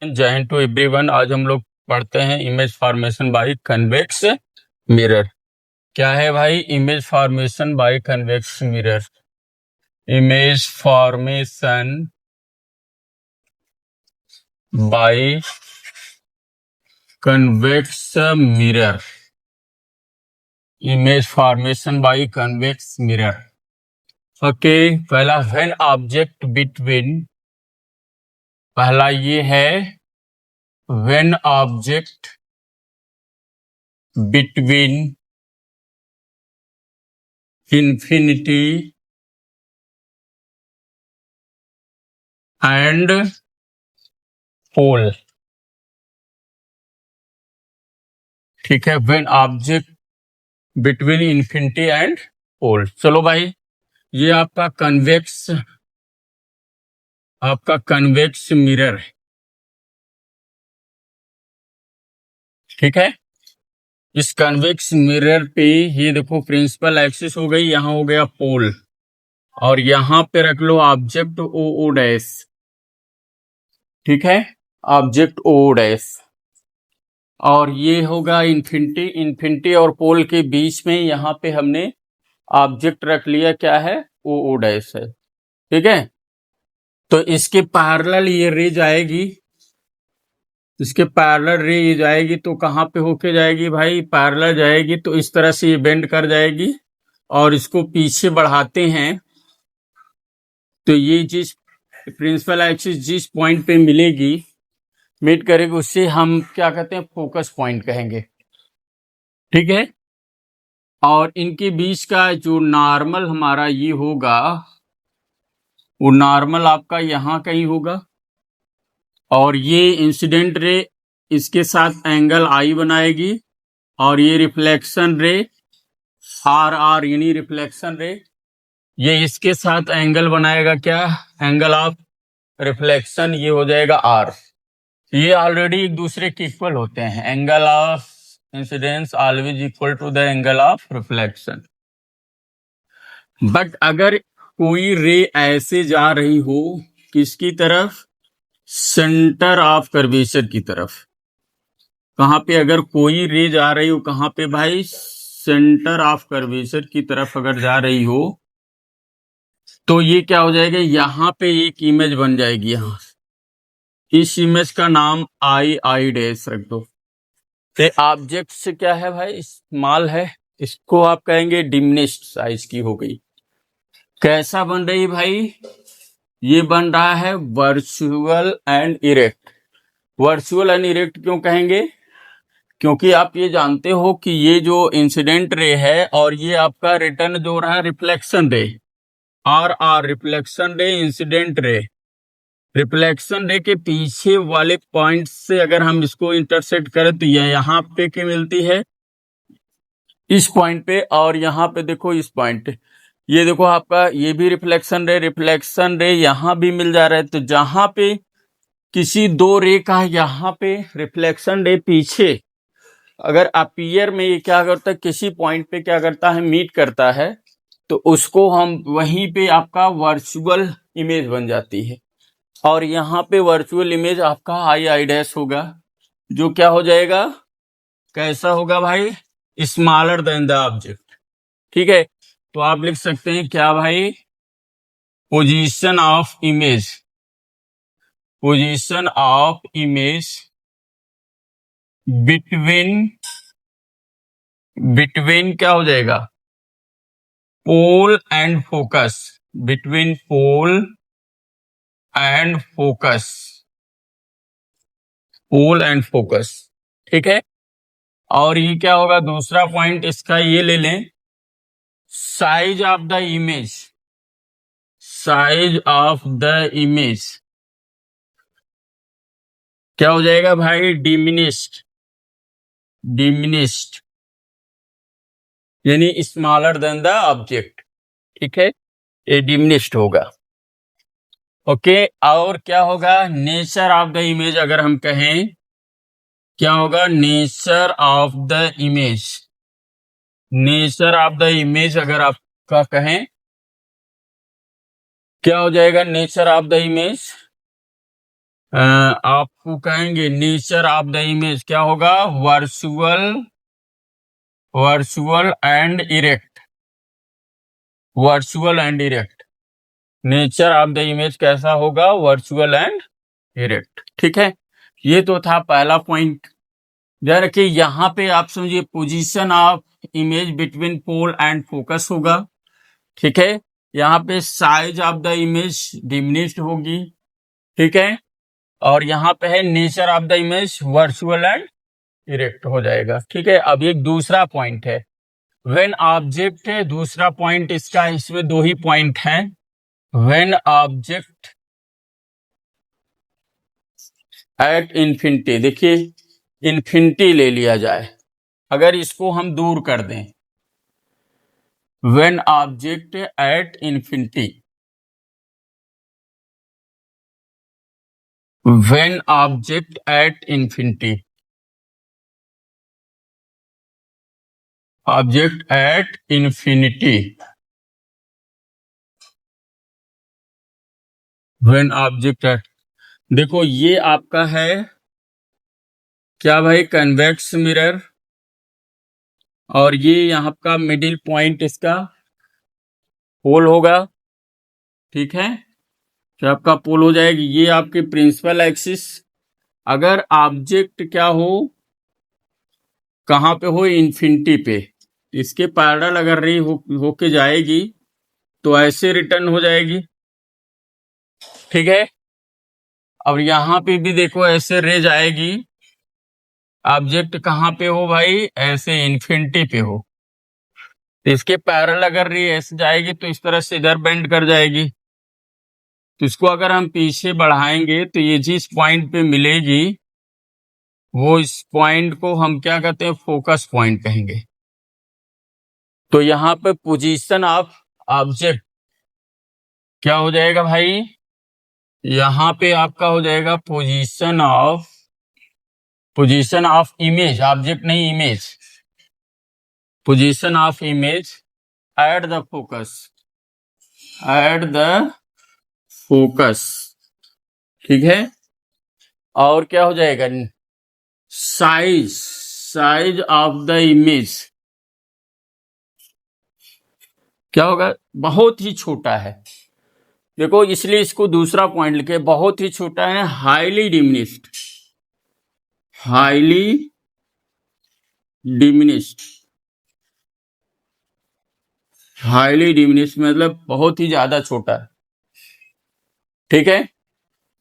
जय Hind to everyone. आज हम लोग पढ़ते हैं image formation by convex mirror. क्या है भाई image formation by convex mirror? Image formation by convex mirror. Image formation by convex mirror. Okay, पहला व्हेन ऑब्जेक्ट बिटवीन, पहला ये है when object between infinity and pole। ठीक है, when object between infinity and pole. चलो भाई, ये आपका कन्वेक्स मिरर है। ठीक है, इस कन्वेक्स मिरर पे ये देखो प्रिंसिपल एक्सिस हो गई, यहां हो गया पोल, और यहां पे रख लो ऑब्जेक्ट ओ डैश। ठीक है, ऑब्जेक्ट ओ डैश, और ये होगा इन्फिनिटी और पोल के बीच में यहां पे हमने ऑब्जेक्ट रख लिया, क्या है, ओ डैश है। ठीक है, तो इसके पैरेलल ये रे जाएगी, इसके पैरेलल रे ये जाएगी तो कहां पे होके जाएगी भाई, पैरेलल जाएगी तो इस तरह से ये बेंड कर जाएगी, और इसको पीछे बढ़ाते हैं तो ये जिस प्रिंसिपल एक्सिस जिस पॉइंट पे मिलेगी, मीट करेगी, उससे हम क्या कहते हैं, फोकस पॉइंट कहेंगे। ठीक है, और इनके बीच का जो नॉर्मल हमारा ये होगा, वो नॉर्मल आपका यहां कहीं होगा, और ये इंसिडेंट रे इसके साथ एंगल आई बनाएगी, और ये रिफ्लेक्शन रे आर यानी रिफ्लेक्शन रे, ये इसके साथ एंगल बनाएगा, क्या, एंगल ऑफ रिफ्लेक्शन, ये हो जाएगा आर। ये ऑलरेडी एक दूसरे के इक्वल होते हैं। Angle of incidence always equal to the angle of reflection. But अगर कोई रे ऐसे जा रही हो, किसकी तरफ, सेंटर ऑफ कर्वेचर की तरफ। कहां पे अगर कोई रे जा रही हो, कहां पे भाई, सेंटर ऑफ कर्वेचर की तरफ अगर जा रही हो, तो ये क्या हो जाएगा, यहां पे एक इमेज बन जाएगी। यहां इस इमेज का नाम आई डैश रख दो। तो ऑब्जेक्ट से क्या है भाई, स्मॉल है, इसको आप कहेंगे डिमिनिश्ड साइज की हो गई। कैसा बन रही भाई, ये बन रहा है virtual and erect. Virtual and erect क्यों कहेंगे, क्योंकि आप ये जानते हो कि ये जो इंसिडेंट रे है और ये आपका रिटर्न जो रहा है रिफ्लेक्शन रे, आर रिफ्लेक्शन रे, इंसिडेंट रे। रिफ्लेक्शन रे के पीछे वाले पॉइंट से अगर हम इसको इंटरसेक्ट करें तो ये यहाँ पे क्या मिलती है, इस पॉइंट पे, और यहाँ पे देखो इस पॉइंट पे, ये देखो आपका ये भी रिफ्लेक्शन रे यहाँ भी मिल जा रहा है। तो जहां पे किसी दो रे का यहाँ पे रिफ्लेक्शन रे पीछे अगर अपीयर में ये क्या करता है, किसी पॉइंट पे क्या करता है, मीट करता है, तो उसको हम वहीं पे आपका वर्चुअल इमेज बन जाती है। और यहाँ पे वर्चुअल इमेज आपका आई डैश होगा, जो क्या हो जाएगा, कैसा होगा भाई, स्मॉलर देन द ऑब्जेक्ट। ठीक है, तो आप लिख सकते हैं क्या भाई, position of image, position of image between क्या हो जाएगा, pole and focus, between pole and focus, pole and focus. ठीक है, और ये क्या होगा, दूसरा पॉइंट इसका ये ले लें, size of the image, size of the image क्या हो जाएगा भाई, डिमिनिश्ड यानी स्मॉलर देन द ऑब्जेक्ट। ठीक है, ये डिमिनिश्ड होगा। ओके, और क्या होगा, नेचर ऑफ द इमेज अगर हम कहें, क्या होगा, nature of the image, nature of the image अगर आपका कहें, क्या हो जाएगा, नेचर ऑफ द इमेज, आप आपको कहेंगे नेचर ऑफ द इमेज क्या होगा, virtual and erect, virtual and erect. Nature of the image कैसा होगा, वर्चुअल एंड इरेक्ट। ठीक है, ये तो था पहला पॉइंट। ध्यान रखिए यहाँ पे आप समझिए position of image between pole and focus होगा। ठीक है, यहाँ पे size of the image diminished होगी। ठीक है, और यहाँ पे है nature of the image virtual and erect हो जाएगा। ठीक है, अब एक दूसरा पॉइंट है व्हेन ऑब्जेक्ट है, दूसरा पॉइंट इसका, इसमें दो ही पॉइंट हैं। व्हेन ऑब्जेक्ट एट इन्फिनिटी, देखिए इन्फिनिटी ले लिया जाए, अगर इसको हम दूर कर दें, when object at infinity, when object at infinity, object at infinity, when object at, देखो ये आपका है क्या भाई, कन्वेक्स मिरर, और ये यहाँ का मिडिल पॉइंट इसका पोल होगा। ठीक है, तो आपका पोल हो जाएगी, ये आपके प्रिंसिपल एक्सिस। अगर ऑब्जेक्ट क्या हो, कहाँ पे हो, इन्फिनिटी पे, इसके पैरेलल अगर रे होके जाएगी तो ऐसे रिटर्न हो जाएगी। ठीक है, अब यहाँ पे भी देखो ऐसे रे जाएगी, ऑब्जेक्ट कहाँ पे हो भाई, ऐसे इन्फिनिटी पे हो, तो इसके पैरेलल अगर रे ऐसे जाएगी तो इस तरह से इधर बेंड कर जाएगी। तो इसको अगर हम पीछे बढ़ाएंगे तो ये जिस पॉइंट पे मिलेगी वो इस पॉइंट को हम क्या कहते हैं, फोकस पॉइंट कहेंगे। तो यहाँ पे पोजीशन ऑफ ऑब्जेक्ट क्या हो जाएगा भाई, यहाँ पे आपका हो जाएगा पोजीशन ऑफ इमेज, ऑब्जेक्ट नहीं image, position of image at the focus, at the focus. ठीक है, और क्या हो जाएगा, साइज ऑफ द इमेज क्या होगा, बहुत ही छोटा है। देखो इसलिए इसको दूसरा पॉइंट लिखे, बहुत ही छोटा है, highly diminished, highly diminished, highly diminished मतलब बहुत ही ज्यादा छोटा है। ठीक है,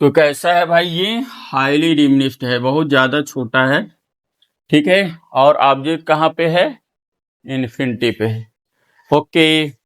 तो कैसा है भाई, ये हाईली डिमिनिश्ड है, बहुत ज्यादा छोटा है। ठीक है, और ऑब्जेक्ट कहाँ पे है, इन्फिनिटी पे है। ओके।